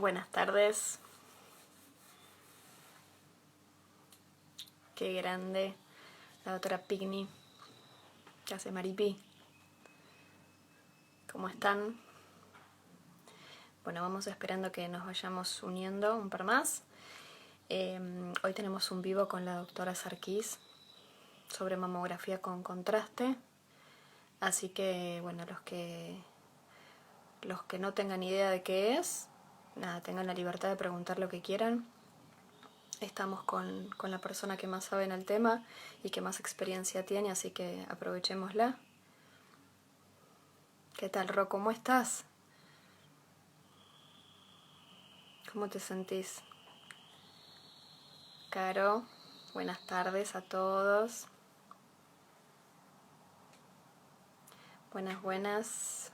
Buenas tardes. Qué grande. La doctora Pigni. ¿Qué hace Maripi? ¿Cómo están? Bueno, vamos esperando que nos vayamos uniendo un par más. Hoy tenemos un vivo con la doctora Sarkis sobre mamografía con contraste. Así que, bueno, los que no tengan idea de qué es, nada, tengan la libertad de preguntar lo que quieran. Estamos con la persona que más sabe en el tema y que más experiencia tiene, así que aprovechémosla. ¿Qué tal, Ro? ¿Cómo estás? ¿Cómo te sentís? Caro, buenas tardes a todos. Buenas.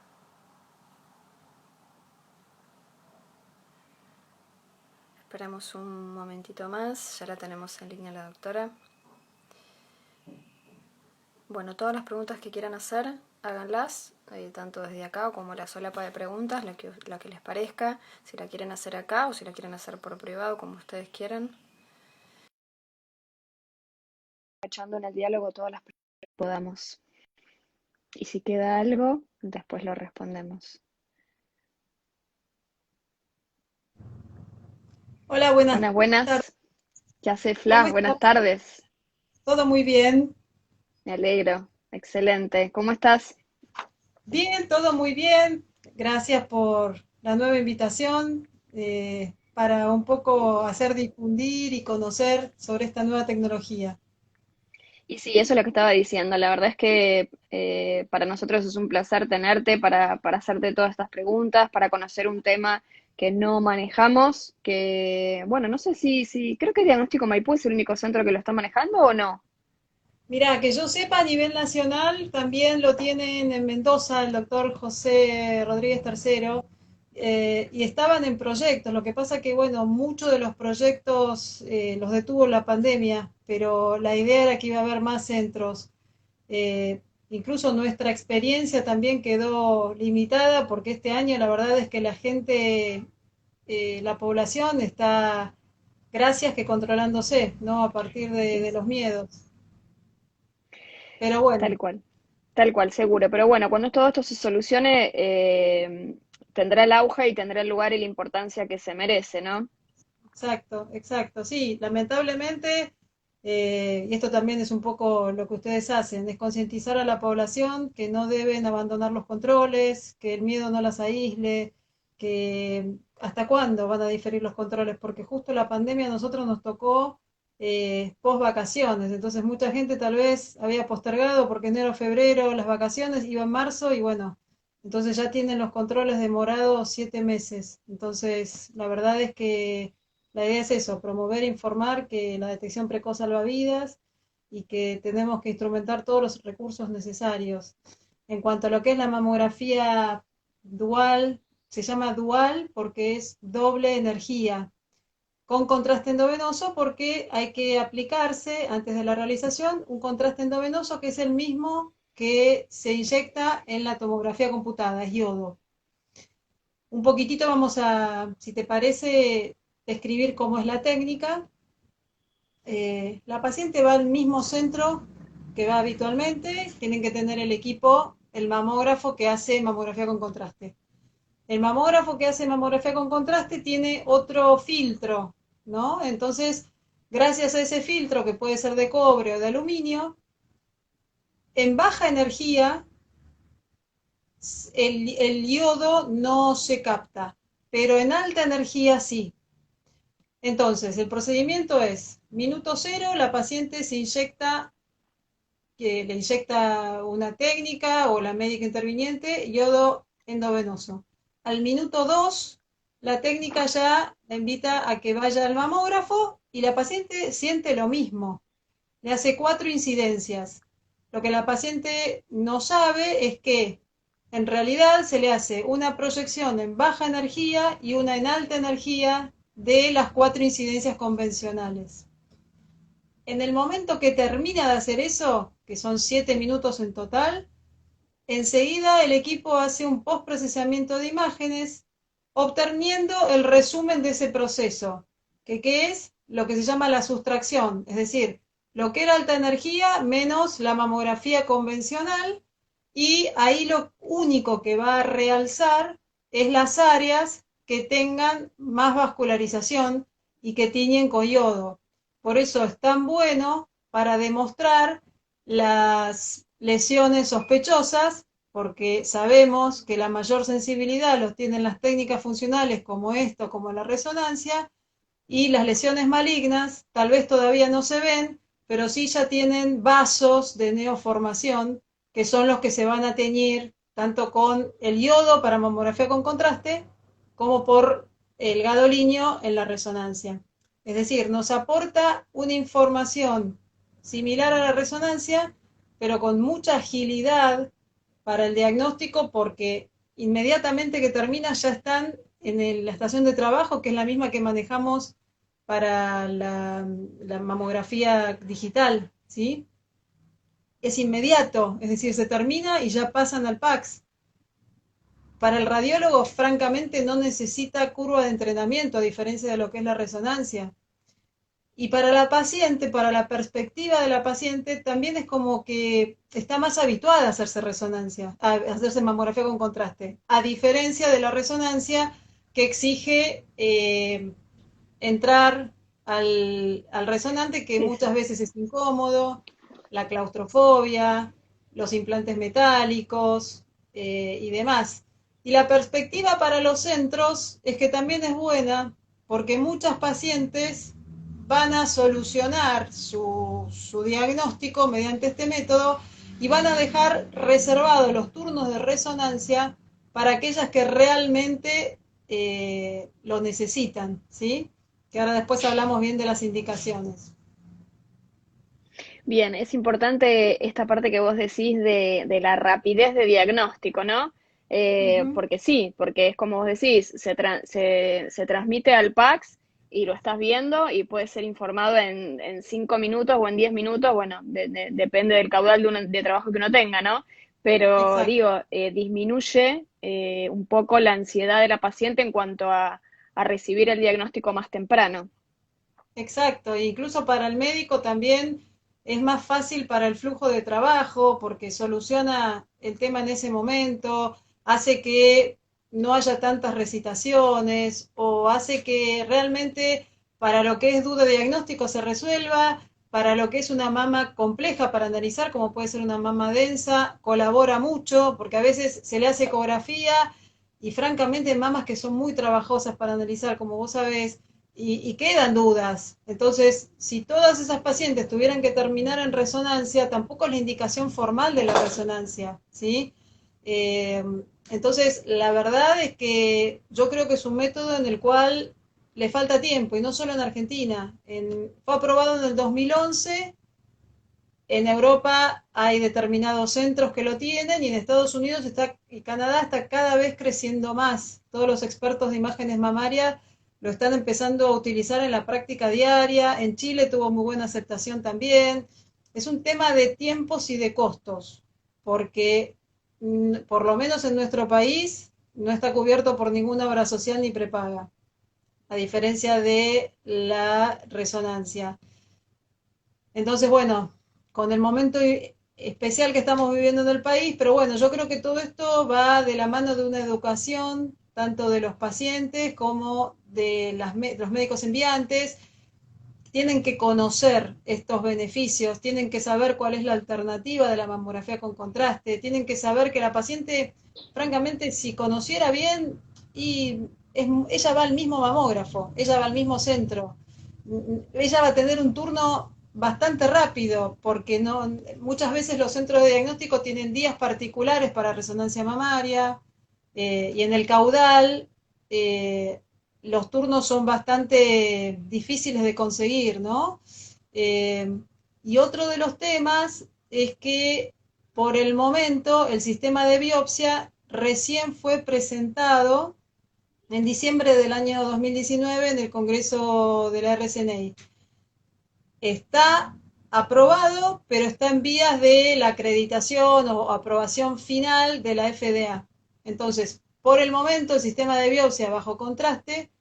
Esperamos un momentito más, ya la tenemos en línea la doctora. Bueno, todas las preguntas que quieran hacer, háganlas, tanto desde acá como la solapa de preguntas, la que les parezca, si la quieren hacer acá o si la quieren hacer por privado, como ustedes quieran. Echando en el diálogo todas las preguntas que podamos. Y si queda algo, después lo respondemos. Hola, buenas tardes. Buenas. ¿Qué hace ¿Cómo Flas? estás? Buenas tardes. Todo muy bien. Me alegro. Excelente. ¿Cómo estás? Bien, todo muy bien. Gracias por la nueva invitación para un poco hacer difundir y conocer sobre esta nueva tecnología. Y sí, eso es lo que estaba diciendo. La verdad es que para nosotros es un placer tenerte para hacerte todas estas preguntas, para conocer un tema que no manejamos, que, bueno, no sé si creo que Diagnóstico Maipú es el único centro que lo está manejando o no. Mira, que yo sepa, a nivel nacional también lo tienen en Mendoza el doctor José Rodríguez III, y estaban en proyectos. Lo que pasa que, bueno, muchos de los proyectos los detuvo la pandemia, pero la idea era que iba a haber más centros. Eh, Incluso nuestra experiencia también quedó limitada porque este año la verdad es que la gente, la población está, gracias que controlándose, ¿no? A partir de los miedos. Pero bueno. Tal cual, seguro. Pero bueno, cuando todo esto se solucione, tendrá el auge y tendrá el lugar y la importancia que se merece, ¿no? Exacto, exacto. Sí, lamentablemente, y esto también es un poco lo que ustedes hacen, es concientizar a la población que no deben abandonar los controles, que el miedo no las aísle, que hasta cuándo van a diferir los controles, porque justo la pandemia a nosotros nos tocó post vacaciones, entonces mucha gente tal vez había postergado porque enero, febrero, las vacaciones, iba en marzo y bueno, entonces ya tienen los controles demorados 7 meses. Entonces, la verdad es que la idea es eso, promover e informar que la detección precoz salva vidas y que tenemos que instrumentar todos los recursos necesarios. En cuanto a lo que es la mamografía dual, se llama dual porque es doble energía, con contraste endovenoso porque hay que aplicarse antes de la realización un contraste endovenoso que es el mismo que se inyecta en la tomografía computada, es yodo. Un poquitito vamos a, si te parece, describir cómo es la técnica. La paciente va al mismo centro que va habitualmente, tienen que tener el equipo, el mamógrafo que hace mamografía con contraste. El mamógrafo que hace mamografía con contraste tiene otro filtro, ¿no? Entonces, gracias a ese filtro, que puede ser de cobre o de aluminio, en baja energía el yodo no se capta, pero en alta energía sí. Entonces, el procedimiento es, minuto cero, la paciente se inyecta, que le inyecta una técnica o la médica interviniente, yodo endovenoso. Al minuto 2, la técnica ya la invita a que vaya al mamógrafo y la paciente siente lo mismo. Le hace 4 incidencias. Lo que la paciente no sabe es que en realidad se le hace una proyección en baja energía y una en alta energía de las 4 incidencias convencionales. En el momento que termina de hacer eso, que son 7 minutos en total, enseguida el equipo hace un postprocesamiento de imágenes, obteniendo el resumen de ese proceso, que es lo que se llama la sustracción, es decir, lo que era alta energía menos la mamografía convencional, y ahí lo único que va a realzar es las áreas que tengan más vascularización y que tiñen con yodo. Por eso es tan bueno para demostrar las lesiones sospechosas, porque sabemos que la mayor sensibilidad los tienen las técnicas funcionales como esto, como la resonancia, y las lesiones malignas tal vez todavía no se ven, pero sí ya tienen vasos de neoformación, que son los que se van a teñir tanto con el yodo para mamografía con contraste, como por el gadolinio en la resonancia. Es decir, nos aporta una información similar a la resonancia, pero con mucha agilidad para el diagnóstico, porque inmediatamente que termina ya están en la estación de trabajo, que es la misma que manejamos para la mamografía digital, ¿sí? Es inmediato, es decir, se termina y ya pasan al PAX. Para el radiólogo, francamente, no necesita curva de entrenamiento, a diferencia de lo que es la resonancia. Y para la paciente, para la perspectiva de la paciente, también es como que está más habituada a hacerse resonancia, a hacerse mamografía con contraste, a diferencia de la resonancia que exige entrar al resonante, que Sí, muchas sí. veces es incómodo, la claustrofobia, los implantes metálicos y demás. Y la perspectiva para los centros es que también es buena, porque muchas pacientes van a solucionar su diagnóstico mediante este método y van a dejar reservados los turnos de resonancia para aquellas que realmente lo necesitan, ¿sí? Que ahora después hablamos bien de las indicaciones. Bien, es importante esta parte que vos decís de la rapidez de diagnóstico, ¿no? Ujú. Porque sí, porque es como vos decís, se transmite al PAX y lo estás viendo y puedes ser informado en 5 minutos o en 10 minutos, bueno, depende del caudal de trabajo que uno tenga, ¿no? Pero Exacto, digo, disminuye un poco la ansiedad de la paciente en cuanto a recibir el diagnóstico más temprano. exacto. E incluso para el médico también es más fácil para el flujo de trabajo porque soluciona el tema en ese momento, hace que no haya tantas recitaciones o hace que realmente para lo que es duda de diagnóstico se resuelva, para lo que es una mama compleja para analizar, como puede ser una mama densa, colabora mucho porque a veces se le hace ecografía y francamente mamas que son muy trabajosas para analizar, como vos sabés, y quedan dudas. Entonces, si todas esas pacientes tuvieran que terminar en resonancia, tampoco es la indicación formal de la resonancia, ¿sí? Eh, entonces, la verdad es que yo creo que es un método en el cual le falta tiempo, y no solo en Argentina. Fue aprobado en el 2011, en Europa hay determinados centros que lo tienen, y en Estados Unidos y Canadá está cada vez creciendo más. Todos los expertos de imágenes mamarias lo están empezando a utilizar en la práctica diaria. En Chile tuvo muy buena aceptación también. Es un tema de tiempos y de costos, porque por lo menos en nuestro país no está cubierto por ninguna obra social ni prepaga, a diferencia de la resonancia. Entonces, bueno, con el momento especial que estamos viviendo en el país, pero bueno, yo creo que todo esto va de la mano de una educación, tanto de los pacientes como de los médicos enviantes. Tienen que conocer estos beneficios, tienen que saber cuál es la alternativa de la mamografía con contraste, tienen que saber que la paciente, francamente, si conociera bien, ella va al mismo mamógrafo, ella va al mismo centro, ella va a tener un turno bastante rápido, porque no, muchas veces los centros de diagnóstico tienen días particulares para resonancia mamaria, y en el caudal los turnos son bastante difíciles de conseguir, ¿no? Eh, y otro de los temas es que por el momento el sistema de biopsia recién fue presentado en diciembre del año 2019 en el Congreso de la RCNI. Está aprobado, pero está en vías de la acreditación o aprobación final de la FDA. Entonces, Por el momento, el sistema de biopsia bajo contraste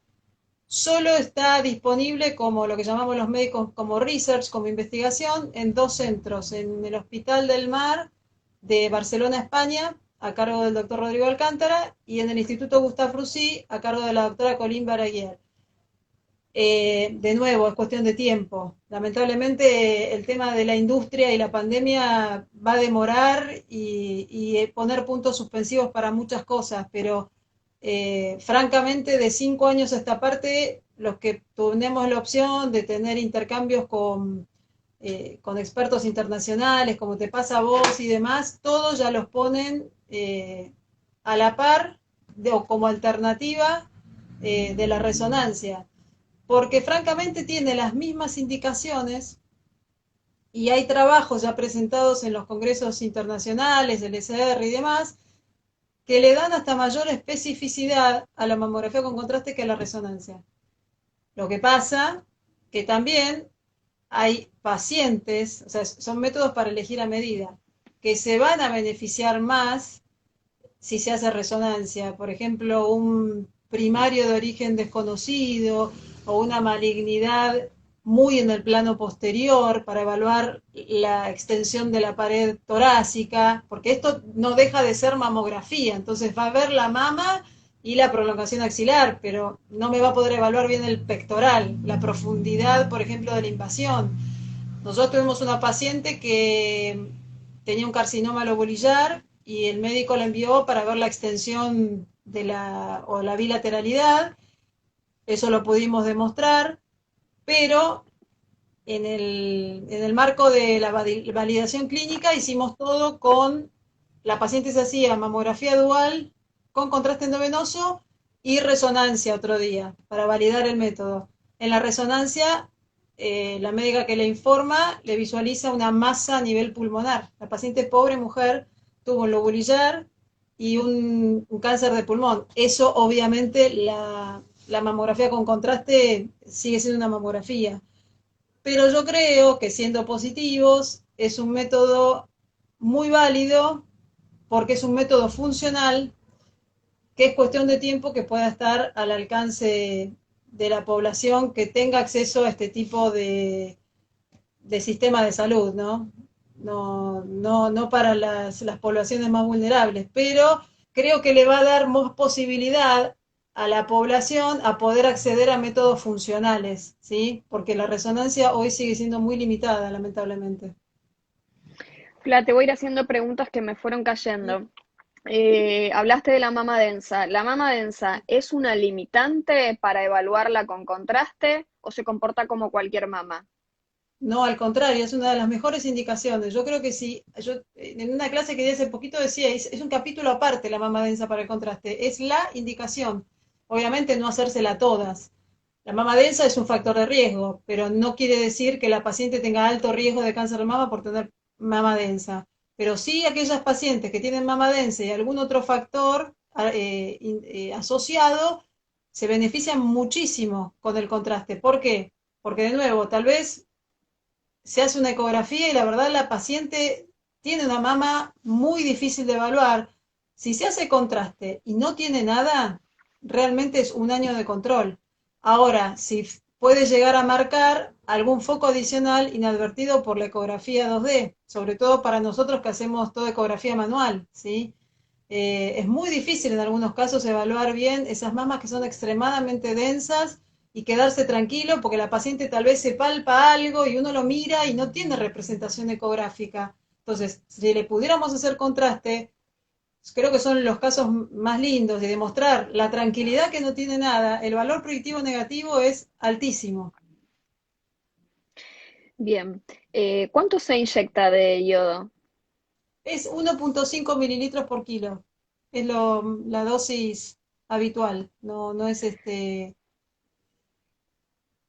solo está disponible como lo que llamamos los médicos como research, como investigación, en 2 centros, en el Hospital del Mar de Barcelona, España, a cargo del doctor Rodrigo Alcántara, y en el Instituto Gustave Roussy, a cargo de la doctora Colleen Baraguer. De nuevo, es cuestión de tiempo. Lamentablemente, el tema de la industria y la pandemia va a demorar y poner puntos suspensivos para muchas cosas, pero francamente, de 5 años a esta parte, los que tenemos la opción de tener intercambios con expertos internacionales, como te pasa a vos y demás, todos ya los ponen a la par o como alternativa de la resonancia, porque francamente tiene las mismas indicaciones y hay trabajos ya presentados en los congresos internacionales, el ECR y demás, que le dan hasta mayor especificidad a la mamografía con contraste que a la resonancia. Lo que pasa que también hay pacientes, o sea, son métodos para elegir a medida, que se van a beneficiar más si se hace resonancia. Por ejemplo, un primario de origen desconocido o una malignidad muy en el plano posterior para evaluar la extensión de la pared torácica, porque esto no deja de ser mamografía, entonces va a ver la mama y la prolongación axilar, pero no me va a poder evaluar bien el pectoral, la profundidad, por ejemplo, de la invasión. Nosotros tuvimos una paciente que tenía un carcinoma lobolillar y el médico la envió para ver la extensión de o la bilateralidad. Eso lo pudimos demostrar, pero en el marco de la validación clínica hicimos todo con, la paciente se hacía mamografía dual con contraste endovenoso y resonancia otro día para validar el método. En la resonancia, la médica que le informa le visualiza una masa a nivel pulmonar. La paciente, pobre mujer, tuvo un lobulillar y un cáncer de pulmón. Eso obviamente la mamografía con contraste sigue siendo una mamografía. Pero yo creo que siendo positivos es un método muy válido porque es un método funcional que es cuestión de tiempo que pueda estar al alcance de la población que tenga acceso a este tipo de sistema de salud, ¿no? No para las poblaciones más vulnerables, pero creo que le va a dar más posibilidad a la población a poder acceder a métodos funcionales, ¿sí? Porque la resonancia hoy sigue siendo muy limitada, lamentablemente. Fla, te voy a ir haciendo preguntas que me fueron cayendo. Hablaste de la mama densa. ¿La mama densa es una limitante para evaluarla con contraste o se comporta como cualquier mama? No, al contrario, es una de las mejores indicaciones. Yo creo que sí, yo en una clase que di hace poquito decía, es un capítulo aparte la mama densa para el contraste, es la indicación. Obviamente no hacérsela a todas. La mama densa es un factor de riesgo, pero no quiere decir que la paciente tenga alto riesgo de cáncer de mama por tener mama densa. Pero sí aquellas pacientes que tienen mama densa y algún otro factor asociado se benefician muchísimo con el contraste. ¿Por qué? Porque de nuevo, tal vez se hace una ecografía y la verdad la paciente tiene una mama muy difícil de evaluar. Si se hace contraste y no tiene nada, realmente es un año de control. Ahora, si puede llegar a marcar algún foco adicional inadvertido por la ecografía 2D, sobre todo para nosotros que hacemos toda ecografía manual, ¿sí? Es muy difícil en algunos casos evaluar bien esas mamas que son extremadamente densas y quedarse tranquilo porque la paciente tal vez se palpa algo y uno lo mira y no tiene representación ecográfica. Entonces, si le pudiéramos hacer contraste, creo que son los casos más lindos de demostrar la tranquilidad que no tiene nada, el valor predictivo negativo es altísimo. Bien. ¿Cuánto se inyecta de yodo? Es 1,5 mililitros por kilo. Es la dosis habitual. No es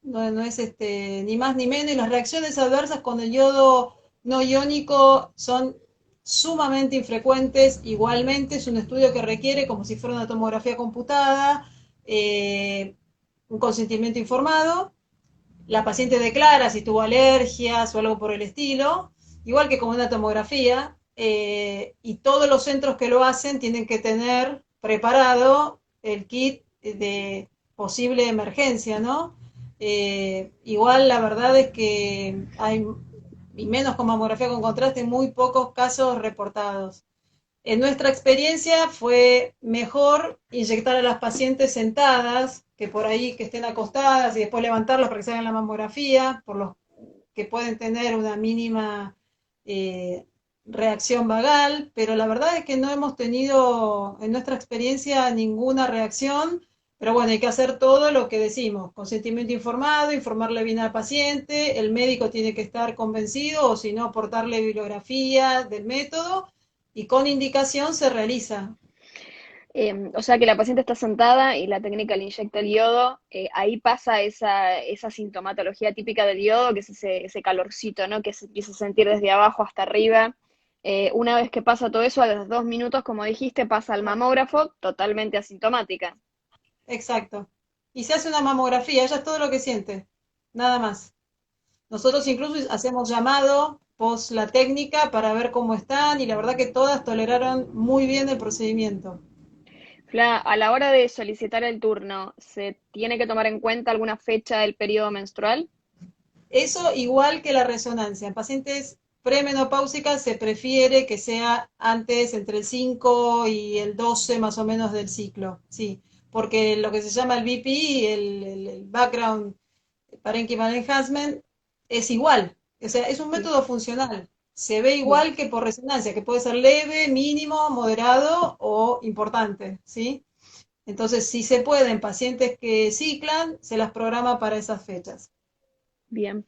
no es ni más ni menos, y las reacciones adversas con el yodo no iónico son sumamente infrecuentes. Igualmente es un estudio que requiere, como si fuera una tomografía computada, un consentimiento informado. La paciente declara si tuvo alergias o algo por el estilo, igual que como una tomografía, y todos los centros que lo hacen tienen que tener preparado el kit de posible emergencia, ¿no? Igual la verdad es que hay, y menos con mamografía con contraste, muy pocos casos reportados. En nuestra experiencia fue mejor inyectar a las pacientes sentadas, que por ahí que estén acostadas y después levantarlas para que se hagan la mamografía, por los que pueden tener una mínima eh, reacción vagal, pero la verdad es que no hemos tenido en nuestra experiencia ninguna reacción, pero bueno, hay que hacer todo lo que decimos, consentimiento informado, informarle bien al paciente, el médico tiene que estar convencido o si no aportarle bibliografía del método y con indicación se realiza. O sea que la paciente está sentada y la técnica le inyecta el yodo, ahí pasa esa sintomatología típica del yodo, que es ese calorcito, ¿no? Que se empieza a sentir desde abajo hasta arriba. Una vez que pasa todo eso, a los 2 minutos, como dijiste, pasa al mamógrafo totalmente asintomática. Exacto. Y se hace una mamografía, ella es todo lo que siente, nada más. Nosotros incluso hacemos llamado post la técnica para ver cómo están y la verdad que todas toleraron muy bien el procedimiento. Fla, a la hora de solicitar el turno, ¿se tiene que tomar en cuenta alguna fecha del periodo menstrual? Eso igual que la resonancia. En pacientes premenopáusicas se prefiere que sea antes, entre el 5 y el 12 más o menos del ciclo, sí, porque lo que se llama el BP, el background parenchymal enhancement, es igual. O sea, es un método funcional. Se ve Bien. igual que por resonancia, que puede ser leve, mínimo, moderado o importante, ¿sí? Entonces, si se puede en pacientes que ciclan, se las programa para esas fechas. Bien.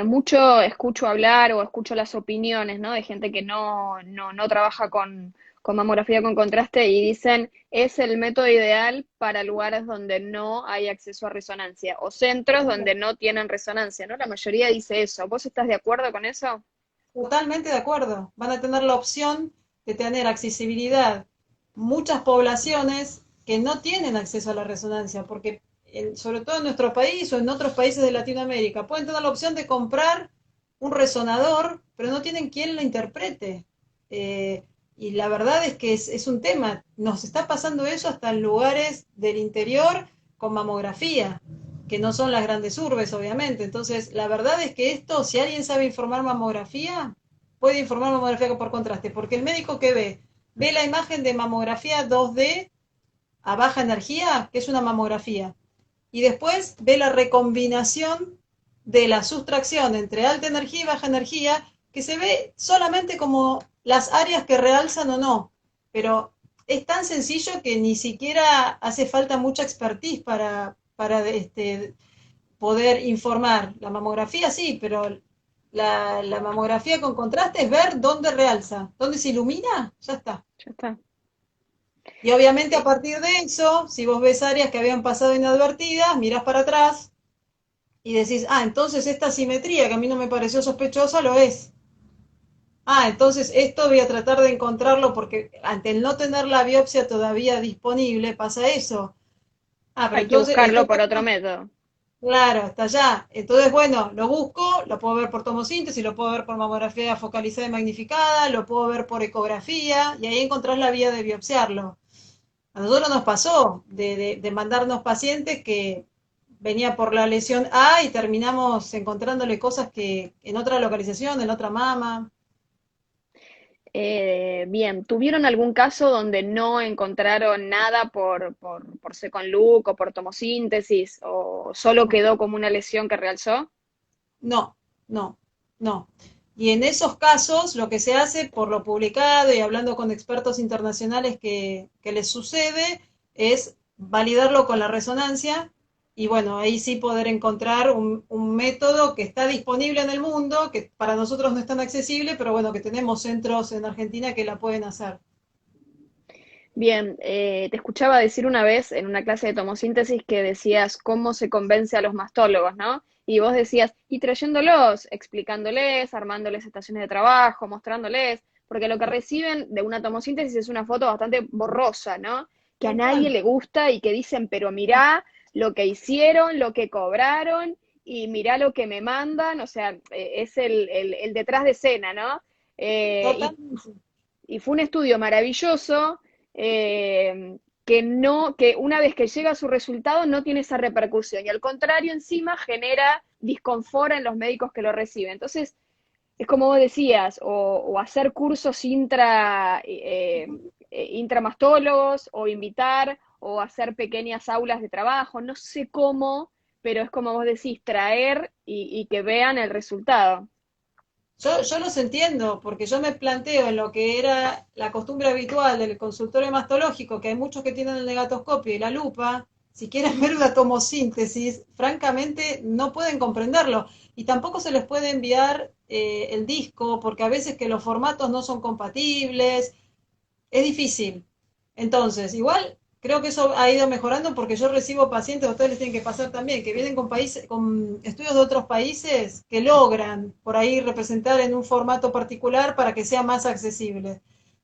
Mucho escucho hablar o escucho las opiniones, ¿no? De gente que no trabaja con mamografía con contraste y dicen es el método ideal para lugares donde no hay acceso a resonancia o centros donde no tienen resonancia, ¿no? La mayoría dice eso. ¿Vos estás de acuerdo con eso? Totalmente de acuerdo. Van a tener la opción de tener accesibilidad. Muchas poblaciones que no tienen acceso a la resonancia, porque sobre todo en nuestro país o en otros países de Latinoamérica, pueden tener la opción de comprar un resonador, pero no tienen quien lo interprete. Y la verdad es que es un tema. Nos está pasando eso hasta en lugares del interior con mamografía que no son las grandes urbes, obviamente. Entonces, la verdad es que esto, si alguien sabe informar mamografía, puede informar mamografía por contraste, porque el médico que ve la imagen de mamografía 2D a baja energía, que es una mamografía, y después ve la recombinación de la sustracción entre alta energía y baja energía, que se ve solamente como las áreas que realzan o no, pero es tan sencillo que ni siquiera hace falta mucha expertise para poder informar. La mamografía sí, pero la mamografía con contraste es ver dónde realza, dónde se ilumina, ya está. Ya está. Y obviamente a partir de eso, si vos ves áreas que habían pasado inadvertidas, mirás para atrás y decís, ah, entonces esta simetría que a mí no me pareció sospechosa lo es. Ah, entonces esto voy a tratar de encontrarlo porque ante el no tener la biopsia todavía disponible pasa eso. Ah, pero Hay que entonces buscarlo esto por otro método. claro, hasta allá. Entonces, bueno, lo busco, lo puedo ver por tomosíntesis, lo puedo ver por mamografía focalizada y magnificada, lo puedo ver por ecografía, y ahí encontrás la vía de biopsiarlo. A nosotros nos pasó de mandarnos pacientes que venía por la lesión A y terminamos encontrándole cosas que en otra localización, en otra mama. Bien, ¿tuvieron algún caso donde no encontraron nada por second look o por tomosíntesis o solo quedó como una lesión que realzó? No, no, no. Y en esos casos, lo que se hace por lo publicado y hablando con expertos internacionales que les sucede es validarlo con la resonancia y bueno, ahí sí poder encontrar un método que está disponible en el mundo, que para nosotros no es tan accesible, pero bueno, que tenemos centros en Argentina que la pueden hacer. Bien, te escuchaba decir una vez en una clase de tomosíntesis que decías cómo se convence a los mastólogos, ¿no? Y vos decías, y trayéndolos, explicándoles, armándoles estaciones de trabajo, mostrándoles, porque lo que reciben de una tomosíntesis es una foto bastante borrosa, ¿no? Que a Tal nadie cual. le gusta y que dicen, pero mirá lo que hicieron, lo que cobraron y mirá lo que me mandan, o sea, es el detrás de escena, ¿no? Eh, y Totalmente. y fue un estudio maravilloso, que una vez que llega su resultado no tiene esa repercusión y al contrario encima genera disconfort en los médicos que lo reciben. Entonces, es como vos decías, o hacer cursos intramastólogos, o invitar, o hacer pequeñas aulas de trabajo, no sé cómo, pero es como vos decís, traer y que vean el resultado. Yo los entiendo, porque yo me planteo en lo que era la costumbre habitual del consultorio mastológico, que hay muchos que tienen el negatoscopio y la lupa, si quieren ver una tomosíntesis, francamente no pueden comprenderlo. Y tampoco se les puede enviar el disco, porque a veces que los formatos no son compatibles, es difícil. Entonces, igual creo que eso ha ido mejorando porque yo recibo pacientes, a ustedes les tienen que pasar también, que vienen con países, con estudios de otros países que logran por ahí representar en un formato particular para que sea más accesible.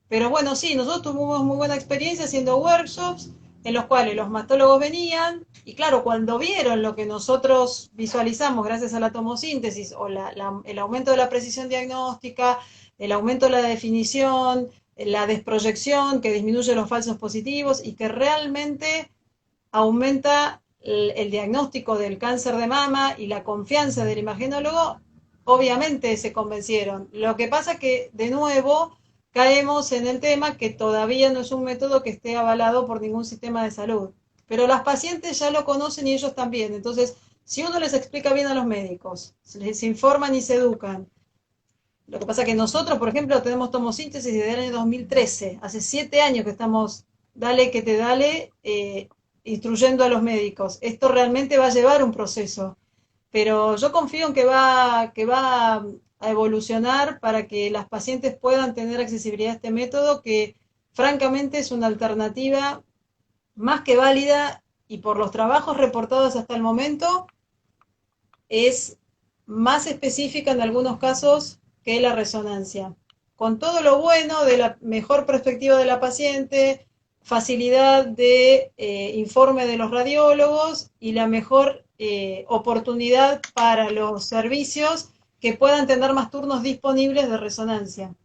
Pero bueno, sí, nosotros tuvimos muy buena experiencia haciendo workshops en los cuales los mastólogos venían y claro, cuando vieron lo que nosotros visualizamos gracias a la tomosíntesis o el aumento de la precisión diagnóstica, el aumento de la definición, la desproyección que disminuye los falsos positivos y que realmente aumenta el diagnóstico del cáncer de mama y la confianza del imagenólogo, obviamente se convencieron. Lo que pasa que, de nuevo, caemos en el tema que todavía no es un método que esté avalado por ningún sistema de salud. Pero las pacientes ya lo conocen y ellos también. Entonces, si uno les explica bien a los médicos, les informan y se educan, lo que pasa es que nosotros, por ejemplo, tenemos tomosíntesis desde el año 2013. Hace 7 años que estamos, dale que te dale, instruyendo a los médicos. Esto realmente va a llevar un proceso, pero yo confío en que va a evolucionar para que las pacientes puedan tener accesibilidad a este método, que francamente es una alternativa más que válida y por los trabajos reportados hasta el momento es más específica en algunos casos que la resonancia. Con todo lo bueno de la mejor perspectiva de la paciente, facilidad de informe de los radiólogos y la mejor oportunidad para los servicios que puedan tener más turnos disponibles de resonancia.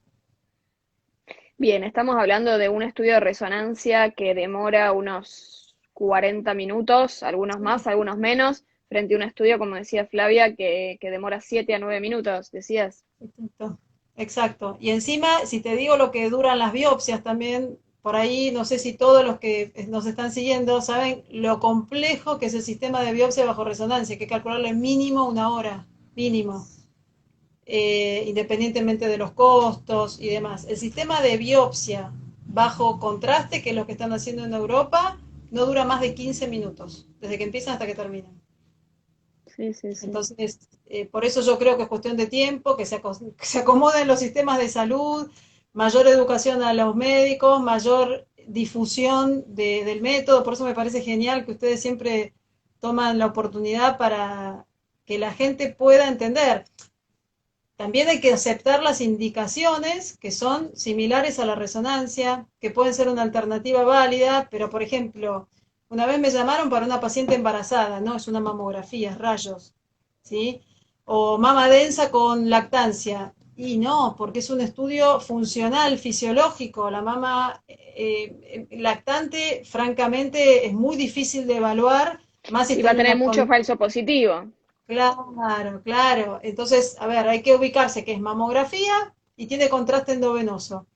Bien, estamos hablando de un estudio de resonancia que demora unos 40 minutos, algunos más, algunos menos, frente a un estudio, como decía Flavia, que demora 7 a 9 minutos, decías. Exacto. Exacto. Y encima, si te digo lo que duran las biopsias también, por ahí no sé si todos los que nos están siguiendo saben lo complejo que es el sistema de biopsia bajo resonancia, hay que calcularle mínimo 1 hora, mínimo, independientemente de los costos y demás. El sistema de biopsia bajo contraste, que es lo que están haciendo en Europa, no dura más de 15 minutos, desde que empiezan hasta que terminan. Sí, sí, sí. Entonces, por eso yo creo que es cuestión de tiempo, que se acomoden los sistemas de salud, mayor educación a los médicos, mayor difusión del método. Por eso me parece genial que ustedes siempre toman la oportunidad para que la gente pueda entender. También hay que aceptar las indicaciones que son similares a la resonancia, que pueden ser una alternativa válida, pero por ejemplo, una vez me llamaron para una paciente embarazada, ¿no? Es una mamografía, rayos, ¿sí? O mama densa con lactancia. Y no, porque es un estudio funcional, fisiológico. La mama lactante, francamente, es muy difícil de evaluar, más si Y está va a en tener una mucho condición. falso positivo. Claro, claro. Entonces, a ver, hay que ubicarse que es mamografía y tiene contraste endovenoso.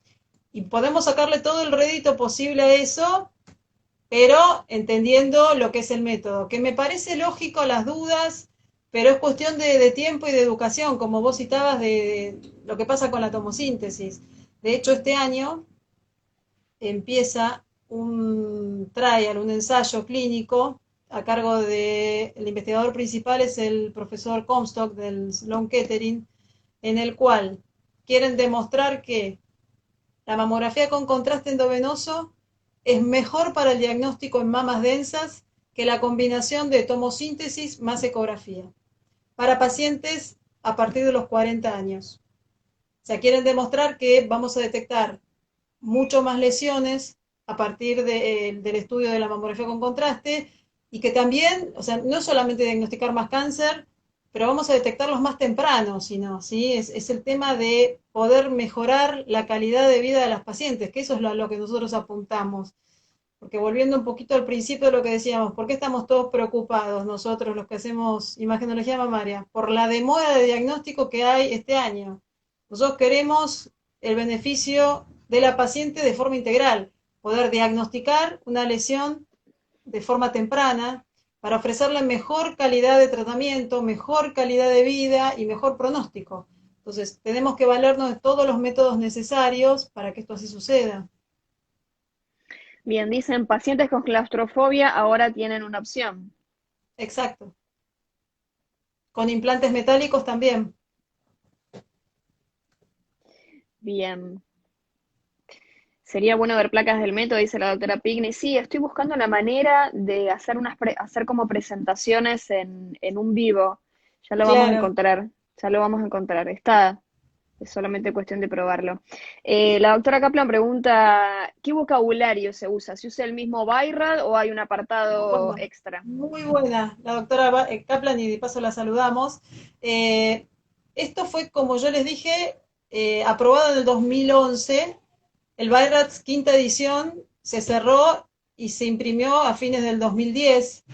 Y podemos sacarle todo el rédito posible a eso, pero entendiendo lo que es el método, que me parece lógico las dudas, pero es cuestión de tiempo y de educación, como vos citabas de lo que pasa con la tomosíntesis. De hecho, este año empieza un trial, un ensayo clínico a cargo del investigador principal, es el profesor Comstock del Sloan Kettering, en el cual quieren demostrar que la mamografía con contraste endovenoso es mejor para el diagnóstico en mamas densas que la combinación de tomosíntesis más ecografía para pacientes a partir de los 40 años. O sea, quieren demostrar que vamos a detectar mucho más lesiones a partir del estudio de la mamografía con contraste y que también, o sea, no solamente diagnosticar más cáncer, pero vamos a detectarlos más temprano, si no, ¿sí? Es el tema de poder mejorar la calidad de vida de las pacientes, que eso es lo que nosotros apuntamos. Porque volviendo un poquito al principio de lo que decíamos, ¿por qué estamos todos preocupados nosotros los que hacemos imagenología mamaria? Por la demora de diagnóstico que hay este año. Nosotros queremos el beneficio de la paciente de forma integral, poder diagnosticar una lesión de forma temprana para ofrecerle mejor calidad de tratamiento, mejor calidad de vida y mejor pronóstico. Entonces, tenemos que valernos de todos los métodos necesarios para que esto así suceda. Bien, dicen, pacientes con claustrofobia ahora tienen una opción. Exacto. Con implantes metálicos también. Bien. Sería bueno ver placas del método, dice la doctora Pigney. Sí, estoy buscando una manera de hacer hacer como presentaciones en un vivo. Ya lo vamos a Claro. encontrar, ya lo vamos a encontrar. Está, es solamente cuestión de probarlo. La doctora Kaplan pregunta, ¿qué vocabulario se usa? ¿Se usa el mismo BIRAD o hay un apartado Bueno, extra? muy buena la doctora Kaplan y de paso la saludamos. Eh, Esto fue, como yo les dije, aprobado en el 2011. El BIRATS quinta edición se cerró y se imprimió a fines del 2010.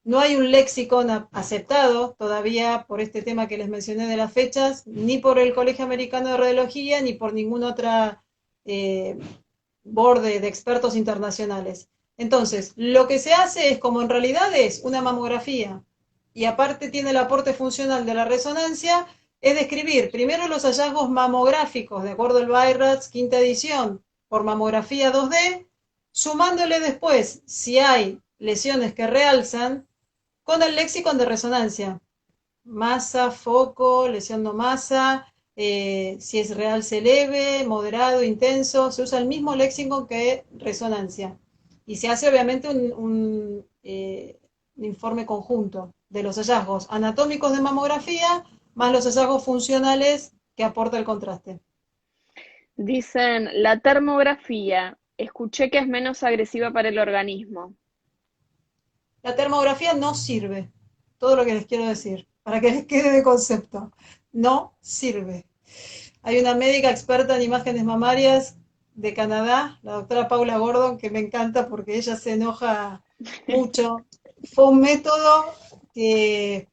No hay un léxico aceptado todavía por este tema que les mencioné de las fechas, ni por el Colegio Americano de Radiología, ni por ninguna otra eh, board de expertos internacionales. Entonces, lo que se hace es como en realidad es una mamografía y aparte tiene el aporte funcional de la resonancia, es describir primero los hallazgos mamográficos, de acuerdo al BIRATS quinta edición, por mamografía 2D, sumándole después, si hay lesiones que realzan, con el léxico de resonancia. Masa, foco, lesión no masa, si es realce leve, moderado, intenso, se usa el mismo léxico que resonancia. Y se hace obviamente un informe conjunto de los hallazgos anatómicos de mamografía más los hallazgos funcionales que aporta el contraste. Dicen, la termografía, escuché que es menos agresiva para el organismo. La termografía no sirve, todo lo que les quiero decir, para que les quede de concepto. No sirve. Hay una médica experta en imágenes mamarias de Canadá, la doctora Paula Gordon, que me encanta porque ella se enoja mucho. Fue un método que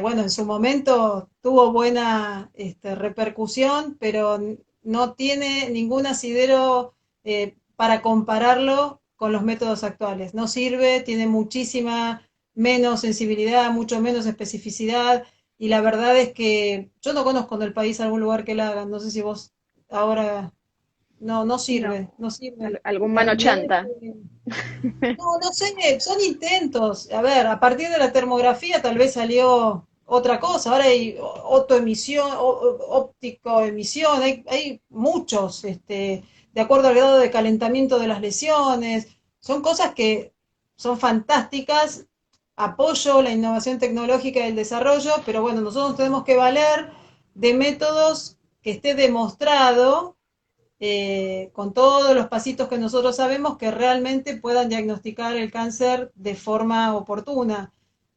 bueno, en su momento tuvo buena repercusión, pero no tiene ningún asidero para compararlo con los métodos actuales. No sirve, tiene muchísima menos sensibilidad, mucho menos especificidad, y la verdad es que yo no conozco en el país algún lugar que la hagan. No sé si vos ahora no, no No, sirve, no sirve. algún La mano realidad es chanta. que no, no sé, son intentos. A ver, a partir de la termografía tal vez salió otra cosa. Ahora hay otoemisión, óptico-emisión, hay muchos, de acuerdo al grado de calentamiento de las lesiones. Son cosas que son fantásticas. Apoyo la innovación tecnológica y el desarrollo, pero bueno, nosotros tenemos que valer de métodos que esté demostrado con todos los pasitos que nosotros sabemos que realmente puedan diagnosticar el cáncer de forma oportuna.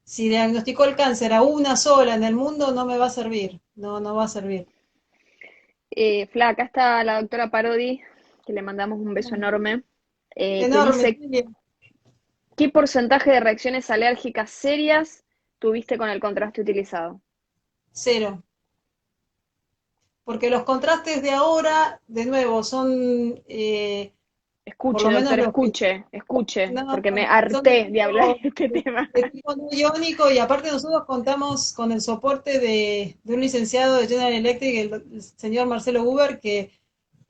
Si diagnosticó el cáncer a una sola en el mundo, no me va a servir, no, no va a servir. Fla, acá está la doctora Parodi, que le mandamos un beso enorme, que Enorme, dice, Celia. ¿qué porcentaje de reacciones alérgicas serias tuviste con el contraste utilizado? Cero. Porque los contrastes de ahora, de nuevo, son por Escuche, lo menos doctor, los que escuche, no, porque me son harté de hablar de este tema. de tipo no iónico y aparte nosotros contamos con el soporte de un licenciado de General Electric, el señor Marcelo Huber, que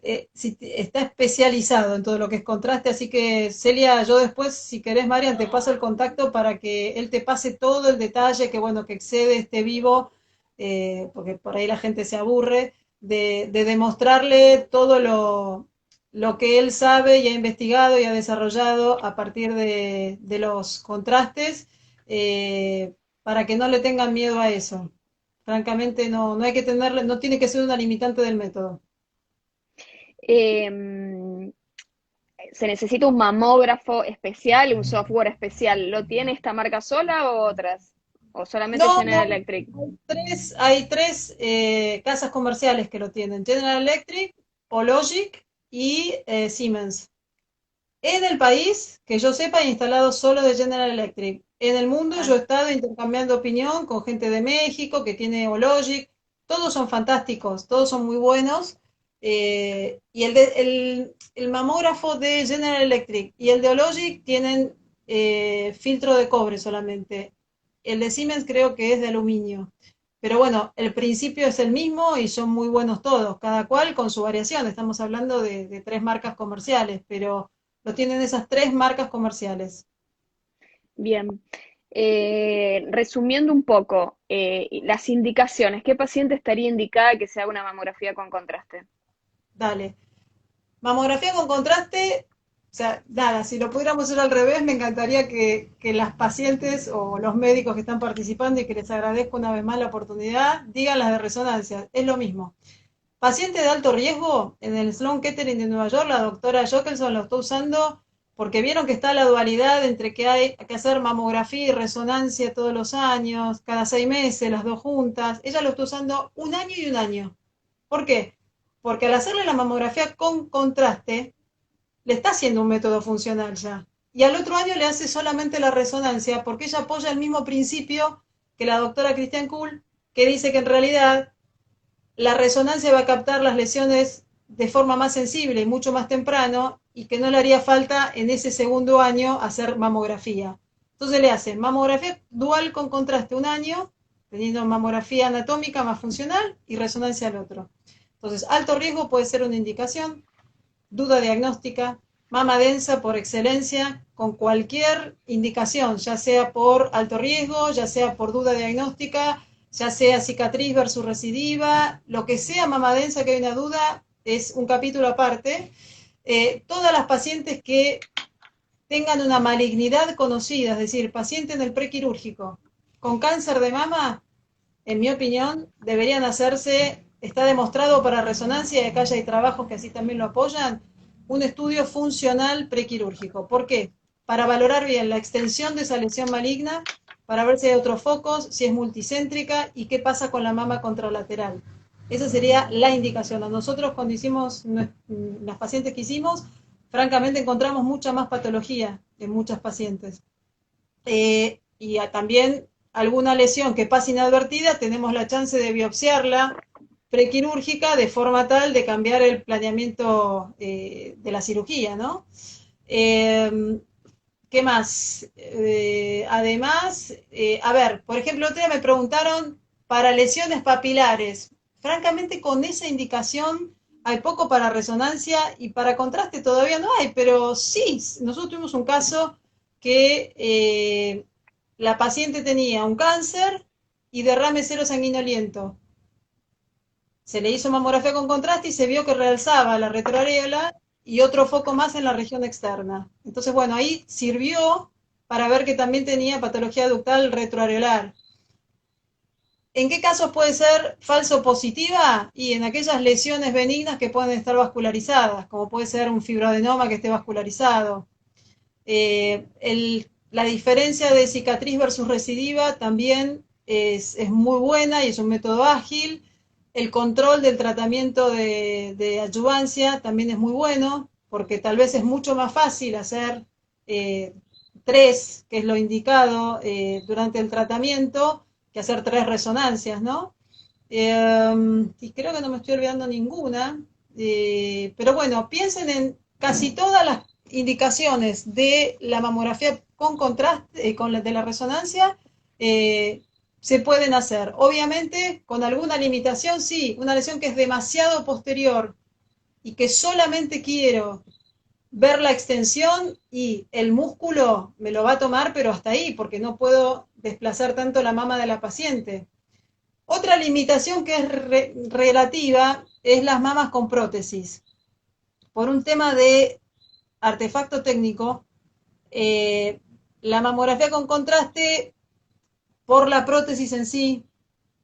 está especializado en todo lo que es contraste, así que Celia, yo después, si querés, Marian, te paso el contacto para que él te pase todo el detalle, que bueno, que excede este vivo, porque por ahí la gente se aburre, de demostrarle todo lo que él sabe y ha investigado y ha desarrollado a partir de los contrastes, para que no le tengan miedo a eso. Francamente, no, no hay que tenerle, no tiene que ser una limitante del método. Eh, ¿Se necesita un mamógrafo especial, un software especial? ¿Lo tiene esta marca sola o otras? ¿O solamente No, General no, Electric? hay tres casas comerciales que lo tienen, General Electric, Ologic y Siemens. En el país, que yo sepa, hay instalado solo de General Electric. En el mundo yo Ah, he estado intercambiando opinión con gente de México que tiene Ologic. Todos son fantásticos, todos son muy buenos. Y el mamógrafo de General Electric y el de Ologic tienen filtro de cobre solamente. El de Siemens creo que es de aluminio. Pero bueno, el principio es el mismo y son muy buenos todos, cada cual con su variación. Estamos hablando de tres marcas comerciales, pero lo tienen esas tres marcas comerciales. bien. Resumiendo un poco, las indicaciones, ¿qué paciente estaría indicada que se haga una mamografía con contraste? Dale. Mamografía con contraste, o sea, nada, si lo pudiéramos hacer al revés, me encantaría que las pacientes o los médicos que están participando y que les agradezco una vez más la oportunidad, digan las de resonancia. Es lo mismo. Paciente de alto riesgo, en el Sloan Kettering de Nueva York, la doctora Jokelson lo está usando porque vieron que está la dualidad entre que hay que hacer mamografía y resonancia todos los años, cada 6 meses, las dos juntas. Ella lo está usando un año y un año. ¿Por qué? Porque al hacerle la mamografía con contraste, le está haciendo un método funcional ya. Y al otro año le hace solamente la resonancia, porque ella apoya el mismo principio que la doctora Christian Kuhl, que dice que en realidad la resonancia va a captar las lesiones de forma más sensible y mucho más temprano y que no le haría falta en ese segundo año hacer mamografía. Entonces le hacen mamografía dual con contraste un año, teniendo mamografía anatómica más funcional y resonancia al otro. Entonces, alto riesgo puede ser una indicación, duda diagnóstica, mama densa por excelencia, con cualquier indicación, ya sea por alto riesgo, ya sea por duda diagnóstica, ya sea cicatriz versus recidiva, lo que sea mama densa que hay una duda, es un capítulo aparte. Todas las pacientes que tengan una malignidad conocida, es decir, paciente en el prequirúrgico con cáncer de mama, en mi opinión, deberían hacerse, está demostrado para resonancia, y acá ya hay trabajos que así también lo apoyan, un estudio funcional prequirúrgico. ¿Por qué? Para valorar bien la extensión de esa lesión maligna, para ver si hay otros focos, si es multicéntrica y qué pasa con la mama contralateral. Esa sería la indicación. A nosotros cuando hicimos las pacientes que hicimos, francamente encontramos mucha más patología en muchas pacientes. También alguna lesión que pase inadvertida, tenemos la chance de biopsiarla prequirúrgica de forma tal de cambiar el planeamiento de la cirugía, ¿no? Eh, ¿Qué más? Además, a ver, por ejemplo, otro día me preguntaron para lesiones papilares. Francamente, con esa indicación hay poco para resonancia y para contraste todavía no hay, pero sí, nosotros tuvimos un caso que la paciente tenía un cáncer y derrame cero sanguinoliento. Se le hizo mamografía con contraste y se vio que realzaba la retroareola y otro foco más en la región externa. Entonces, bueno, ahí sirvió para ver que también tenía patología ductal retroareolar. ¿En qué casos puede ser falso positiva? Y en aquellas lesiones benignas que pueden estar vascularizadas, como puede ser un fibroadenoma que esté vascularizado. La diferencia de cicatriz versus recidiva también es muy buena y es un método ágil. El control del tratamiento de adyuvancia también es muy bueno, porque tal vez es mucho más fácil hacer eh, tres, que es lo indicado durante el tratamiento, que hacer tres resonancias, ¿no? Y creo que no me estoy olvidando ninguna, pero bueno, piensen en casi todas las indicaciones de la mamografía con contraste, con la de la resonancia, eh, se pueden hacer. Obviamente, con alguna limitación, sí, una lesión que es demasiado posterior y que solamente quiero ver la extensión y el músculo me lo va a tomar, pero hasta ahí, porque no puedo desplazar tanto la mama de la paciente. Otra limitación que es relativa es las mamas con prótesis. Por un tema de artefacto técnico, eh, la mamografía con contraste, por la prótesis en sí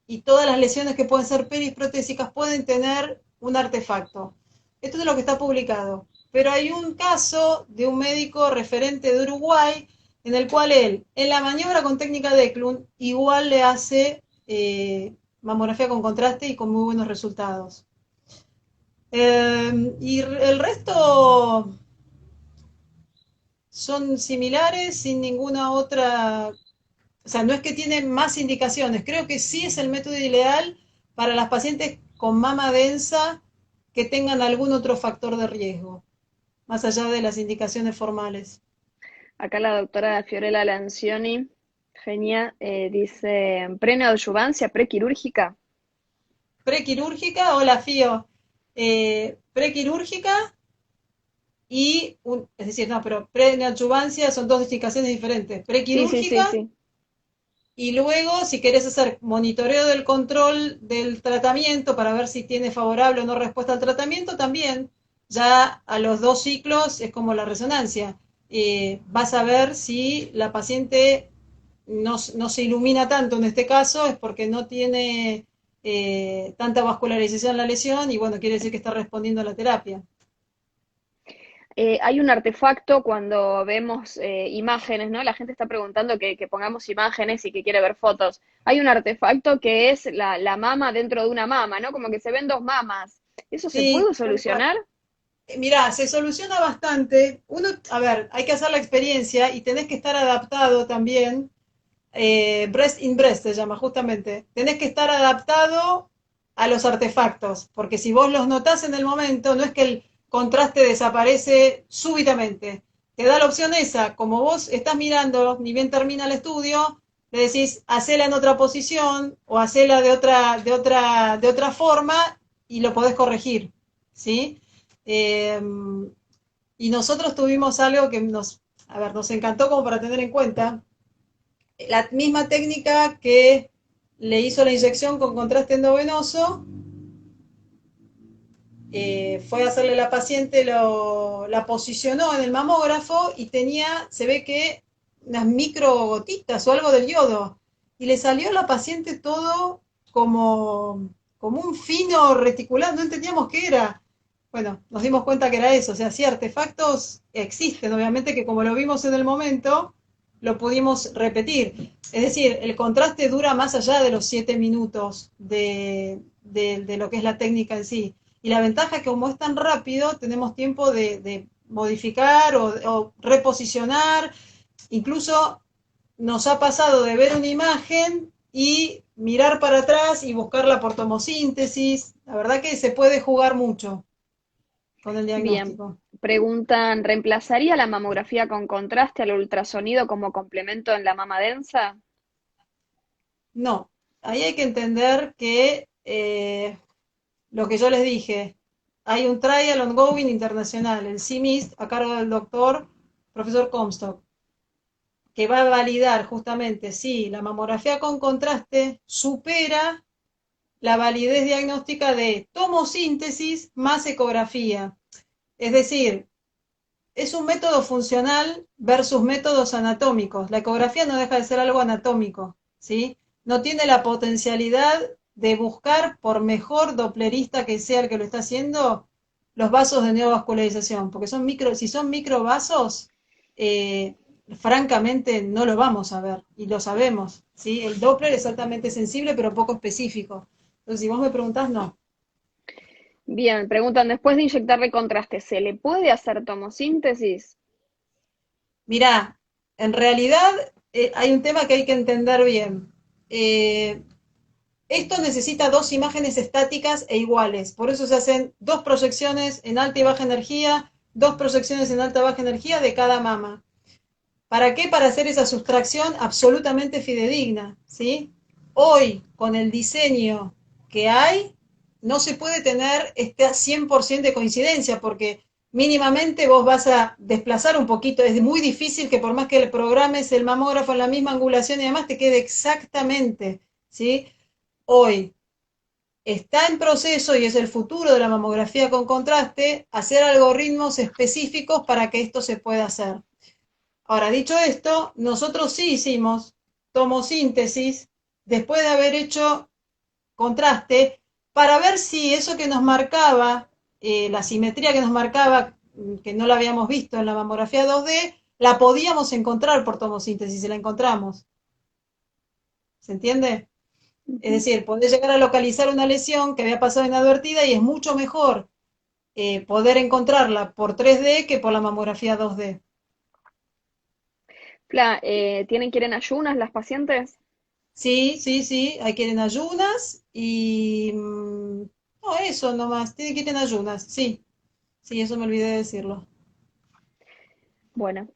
y todas las lesiones que pueden ser periprotésicas, pueden tener un artefacto. Esto es lo que está publicado. Pero hay un caso de un médico referente de Uruguay en el cual él, en la maniobra con técnica de Eklund, igual le hace mamografía con contraste y con muy buenos resultados. Y el resto son similares sin ninguna otra, o sea, no es que tiene más indicaciones, creo que sí es el método ideal para las pacientes con mama densa que tengan algún otro factor de riesgo, más allá de las indicaciones formales. Acá la doctora Fiorella Lancioni, genia, dice, preneoadyuvancia prequirúrgica. Prequirúrgica o la FIO, prequirúrgica es decir, no, pero preneoadyuvancia son dos indicaciones diferentes. Sí, sí, sí, Prequirúrgica sí. y luego, si querés hacer monitoreo del control del tratamiento para ver si tiene favorable o no respuesta al tratamiento, también ya a los 2 ciclos es como la resonancia. Vas a ver si la paciente no se ilumina tanto en este caso, es porque no tiene tanta vascularización la lesión y bueno, quiere decir que está respondiendo a la terapia. Hay un artefacto cuando vemos imágenes, ¿no? La gente está preguntando que pongamos imágenes y que quiere ver fotos. Hay un artefacto que es la mama dentro de una mama, ¿no? Como que se ven dos mamas. ¿Eso se Sí, puede tal cual. solucionar? Mirá, se soluciona bastante. Uno, a ver, hay que hacer la experiencia y tenés que estar adaptado también. Breast in breast se llama justamente. Tenés que estar adaptado a los artefactos, porque si vos los notás en el momento, no es que el contraste desaparece súbitamente. Te da la opción esa, como vos estás mirando, ni bien termina el estudio, le decís, hacela en otra posición o hacela de otra forma y lo podés corregir, ¿sí? Eh, y nosotros tuvimos algo que a ver, nos encantó como para tener en cuenta. La misma técnica que le hizo la inyección con contraste endovenoso, fue a hacerle a la paciente, la posicionó en el mamógrafo y tenía, se ve que unas micro gotitas o algo del yodo. Y le salió a la paciente todo como un fino reticulado, no entendíamos qué era. Bueno, nos dimos cuenta que era eso, o sea, sí, artefactos existen, obviamente que como lo vimos en el momento, lo pudimos repetir. Es decir, el contraste dura más allá de los 7 minutos de lo que es la técnica en sí. Y la ventaja es que como es tan rápido, tenemos tiempo de modificar o reposicionar. Incluso nos ha pasado de ver una imagen y mirar para atrás y buscarla por tomosíntesis. La verdad que se puede jugar mucho con el Bien. diagnóstico. Preguntan, ¿reemplazaría la mamografía con contraste al ultrasonido como complemento en la mama densa? No, ahí hay que entender que lo que yo les dije, hay un trial ongoing internacional, el CIMIST, a cargo del doctor profesor Comstock, que va a validar justamente si la mamografía con contraste supera la validez diagnóstica de tomosíntesis más ecografía. Es decir, es un método funcional versus métodos anatómicos. La ecografía no deja de ser algo anatómico, ¿sí? No tiene la potencialidad de buscar, por mejor doplerista que sea el que lo está haciendo, los vasos de neovascularización, porque si son microvasos, francamente no lo vamos a ver, y lo sabemos, ¿sí? El Doppler es altamente sensible, pero poco específico. Entonces, si vos me preguntás, no. Bien, preguntan, después de inyectarle contraste, ¿se le puede hacer tomosíntesis? Mirá, en realidad hay un tema que hay que entender bien. Eh, Esto necesita dos imágenes estáticas e iguales, por eso se hacen dos proyecciones en alta y baja energía, dos proyecciones en alta y baja energía de cada mama. ¿Para qué? Para hacer esa sustracción absolutamente fidedigna, ¿sí? Hoy, con el diseño que hay, no se puede tener esta 100% de coincidencia, porque mínimamente vos vas a desplazar un poquito, es muy difícil que por más que le programes el mamógrafo en la misma angulación y demás, te quede exactamente, ¿sí? Hoy está en proceso, y es el futuro de la mamografía con contraste, hacer algoritmos específicos para que esto se pueda hacer. Ahora, dicho esto, nosotros sí hicimos tomosíntesis después de haber hecho contraste para ver si eso que nos marcaba, la simetría que nos marcaba, que no la habíamos visto en la mamografía 2D, la podíamos encontrar por tomosíntesis, y la encontramos. ¿Se entiende? Es Ujú. decir, podés llegar a localizar una lesión que había pasado inadvertida y es mucho mejor poder encontrarla por 3D que por la mamografía 2D. ¿Tienen que ir en ayunas las pacientes? Sí, sí, sí, hay que ir en ayunas y... no, eso nomás, tiene que ir en ayunas, sí, sí, eso me olvidé de decirlo. Bueno,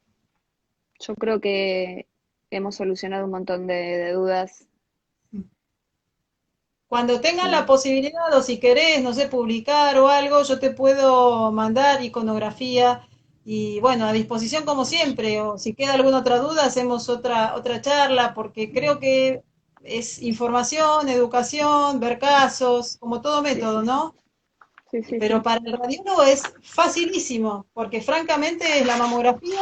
yo creo que hemos solucionado un montón de dudas. Cuando tengan la Sí, posibilidad o si querés, no sé, publicar o algo, yo te puedo mandar iconografía y bueno, a disposición como siempre, o si queda alguna otra duda, hacemos otra charla, porque creo que es información, educación, ver casos, como todo sí, método, sí, sí. ¿no? Sí, sí, Pero sí. para el radiólogo es facilísimo, porque francamente es la mamografía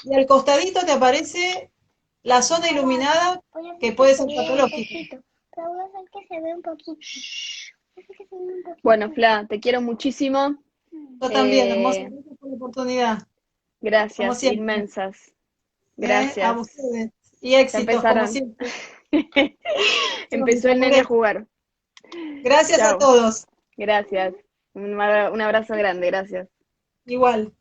y al costadito te aparece la zona iluminada Voy a que hacer que puede se ser vea un patológica. poquito. Pero voy a hacer que se vea un poquito. Voy a hacer que se vea un Bueno, poquito. Fla, te quiero muchísimo. Yo también, hermosa, Eh, gracias por la oportunidad, como gracias, siempre. inmensas. A Gracias. ustedes. Y Ya éxitos, como empezaron. siempre. Yo Empezó el nene a mejoré. jugar. Gracias a Chao. todos. Gracias. Un abrazo grande, gracias. Igual.